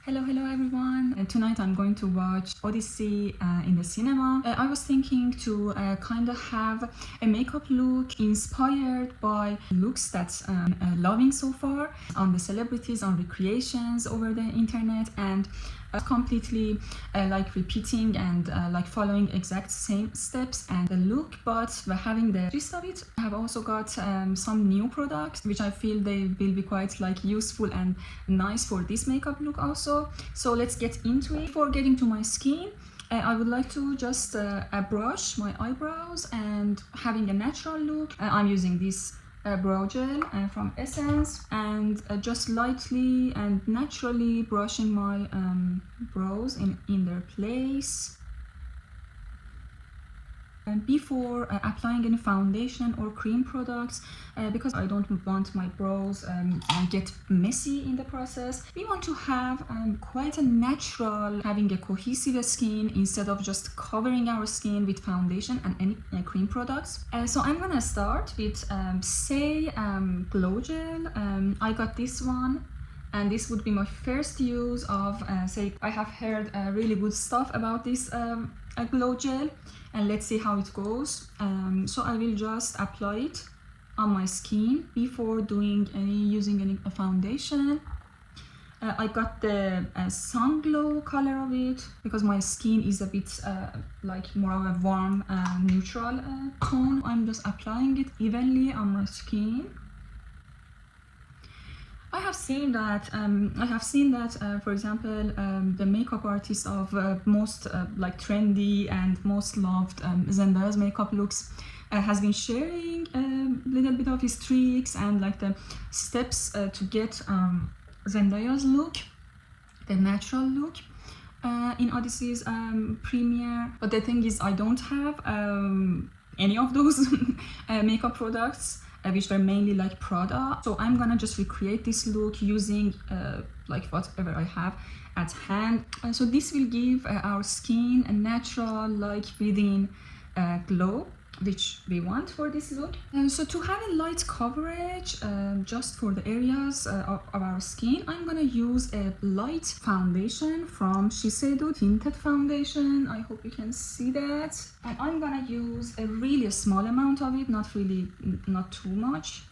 Hello everyone. Tonight I'm going to watch Odyssey in the cinema. I was thinking to kind of have a makeup look inspired by looks that's loving so far on the celebrities, on recreations over the internet, and completely like repeating and like following exact same steps and the look, but having the gist of it. I have also got some new products which I feel they will be quite like useful and nice for this makeup look also. So let's get into it. Before getting to my skin, I would like to just brush my eyebrows and having a natural look. I'm using this brow gel from Essence, and just lightly and naturally brushing my brows in their place. And before applying any foundation or cream products, because I don't want my brows get messy in the process, we want to have quite a natural, having a cohesive skin instead of just covering our skin with foundation and any cream products. So I'm gonna start with Saie Glow Gel. I got this one, and this would be my first use of Saie. I have heard really good stuff about this glow gel, and let's see how it goes. So I will just apply it on my skin before using any foundation. I got the Sunglow color of it because my skin is a bit like more of a warm neutral tone. I'm just applying it evenly on my skin. I have seen that for example, the makeup artist of most like trendy and most loved Zendaya's makeup looks has been sharing a little bit of his tricks and like the steps to get Zendaya's look, the natural look, in Odyssey's premiere. But the thing is, I don't have any of those makeup products, which were mainly like Prada. So I'm gonna just recreate this look using like whatever I have at hand. So this will give our skin a natural, like within glow, which we want for this look. So to have a light coverage just for the areas of our skin, I'm gonna use a light foundation from Shiseido tinted foundation. I hope you can see that. And I'm gonna use a really small amount of it, not too much.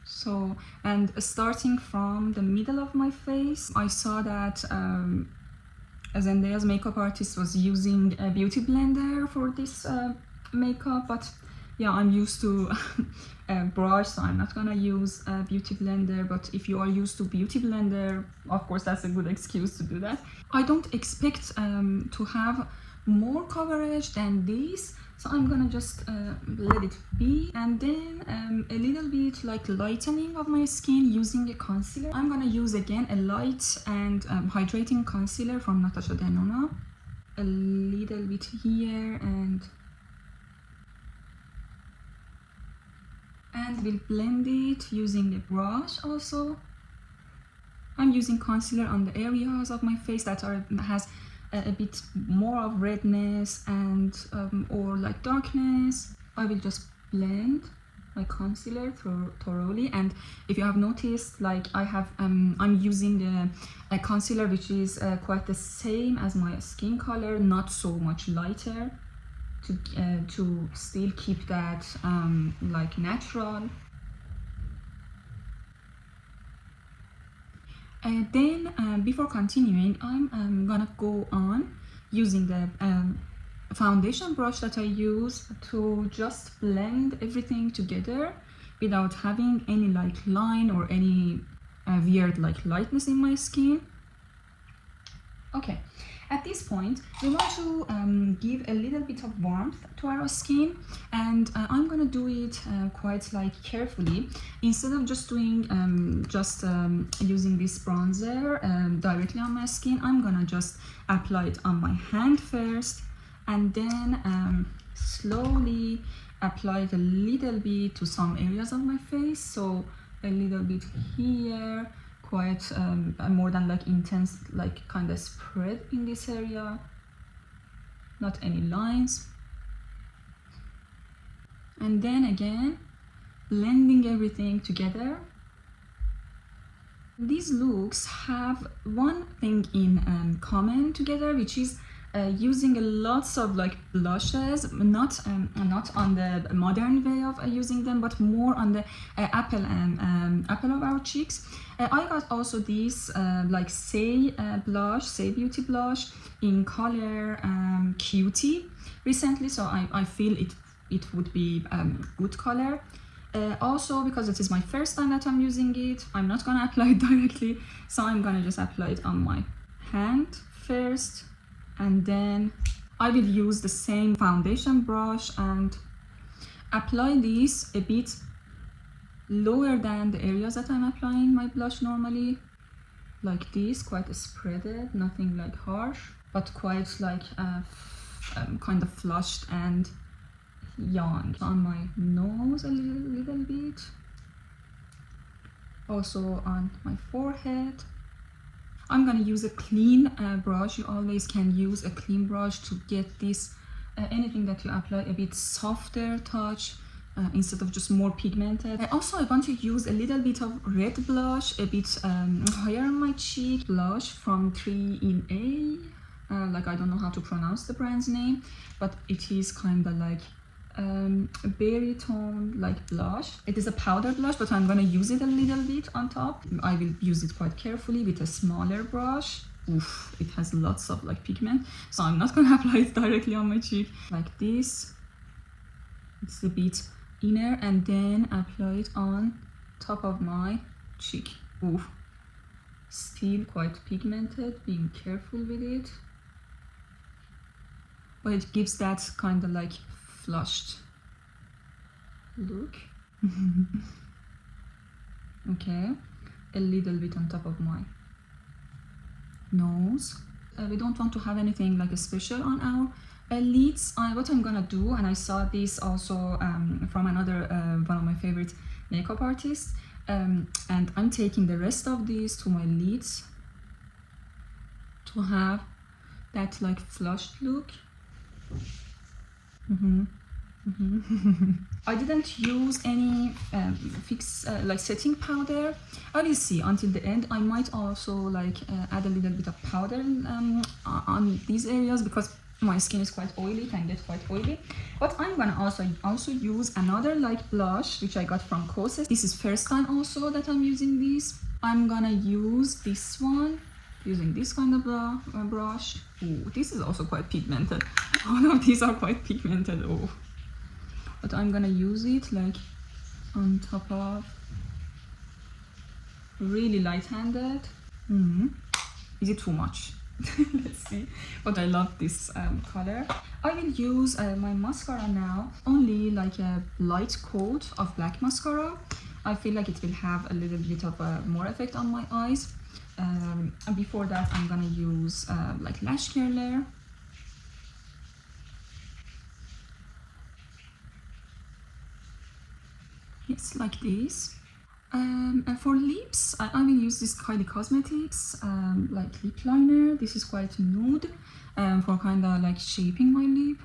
So, and starting from the middle of my face, I saw that Zendaya's makeup artist was using a beauty blender for this makeup, but yeah, I'm used to brush, so I'm not gonna use a beauty blender. But if you are used to beauty blender, of course that's a good excuse to do that. I don't expect to have more coverage than this, so I'm gonna just let it be. And then a little bit like lightening of my skin using a concealer. I'm gonna use again a light and hydrating concealer from Natasha Denona, a little bit here, and we'll blend it using the brush also. I'm using concealer on the areas of my face that has a bit more of redness and or like darkness. I will just blend my concealer thoroughly. And if you have noticed, like I have I'm using a concealer which is quite the same as my skin color, not so much lighter, to still keep that like natural. And then before continuing, I'm gonna go on using the foundation brush that I use to just blend everything together without having any like line or any weird like lightness in my skin. Okay, at this point we want to give a little bit of warmth to our skin, and I'm gonna do it quite like carefully. Instead of just doing using this bronzer directly on my skin, I'm gonna just apply it on my hand first, and then slowly apply it a little bit to some areas of my face. So a little bit here, quite more than like intense, like kind of spread in this area, not any lines. And then again blending everything together. These looks have one thing in common together, which is using lots of like blushes, not on the modern way of using them, but more on the apple of our cheeks. I got also this like Saie blush, Saie Beauty blush in color Cutie recently, so I feel it would be good color. Also, because it is my first time that I'm using it, I'm not gonna apply it directly, so I'm gonna just apply it on my hand first, and then I will use the same foundation brush and apply this a bit lower than the areas that I'm applying my blush normally, like this, quite spreaded, nothing like harsh, but quite like kind of flushed and young. On my nose a little bit, also on my forehead. I'm gonna use a clean brush. You always can use a clean brush to get this anything that you apply a bit softer touch instead of just more pigmented. Also, I want to use a little bit of red blush, a bit higher on my cheek. Blush from 3 in A. Like, I don't know how to pronounce the brand's name, but it is kind of like a berry tone like blush. It is a powder blush, but I'm gonna use it a little bit on top. I will use it quite carefully with a smaller brush. Oof, it has lots of like pigment, so I'm not gonna apply it directly on my cheek like this. It's a bit inner, and then apply it on top of my cheek. Oof, still quite pigmented, being careful with it, but it gives that kind of like flushed look. Okay, a little bit on top of my nose. We don't want to have anything like a special on our lids. What I'm gonna do, and I saw this also from another one of my favorite makeup artists, and I'm taking the rest of these to my lids to have that like flushed look. I didn't use any like setting powder. I will see until the end. I might also like add a little bit of powder on these areas, because my skin is quite oily, can get quite oily. But I'm gonna also use another light blush which I got from Kosas. This is first time also that I'm using this. I'm gonna use this one, using this kind of brush. Ooh, this is also quite pigmented. All of these are quite pigmented. Oh, but I'm gonna use it like on top of, really light-handed. Is it too much? Let's see. But I love this color. I will use my mascara now, only like a light coat of black mascara. I feel like it will have a little bit of more effect on my eyes. And before that, I'm gonna use like lash curler. Yes, like this. And for lips, I will use this Kylie Cosmetics like lip liner. This is quite nude for kind of like shaping my lip.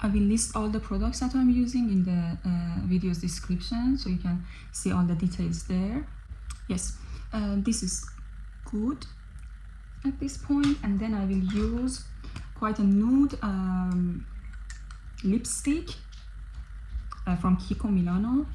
I will list all the products that I'm using in the video's description, so you can see all the details there. Yes, this is good at this point. And then I will use quite a nude lipstick from Kiko Milano.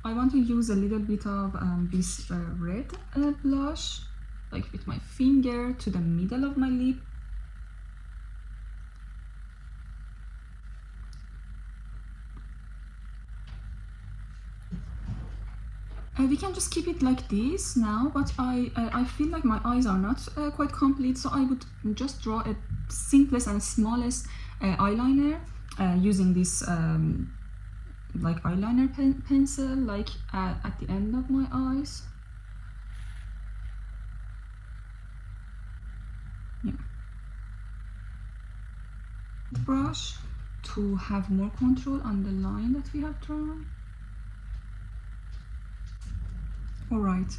I want to use a little bit of this red blush, like with my finger to the middle of my lip. We can just keep it like this now, but I feel like my eyes are not quite complete, so I would just draw a simplest and smallest eyeliner using this like eyeliner pencil, like at the end of my eyes. Yeah. Brush to have more control on the line that we have drawn. All right,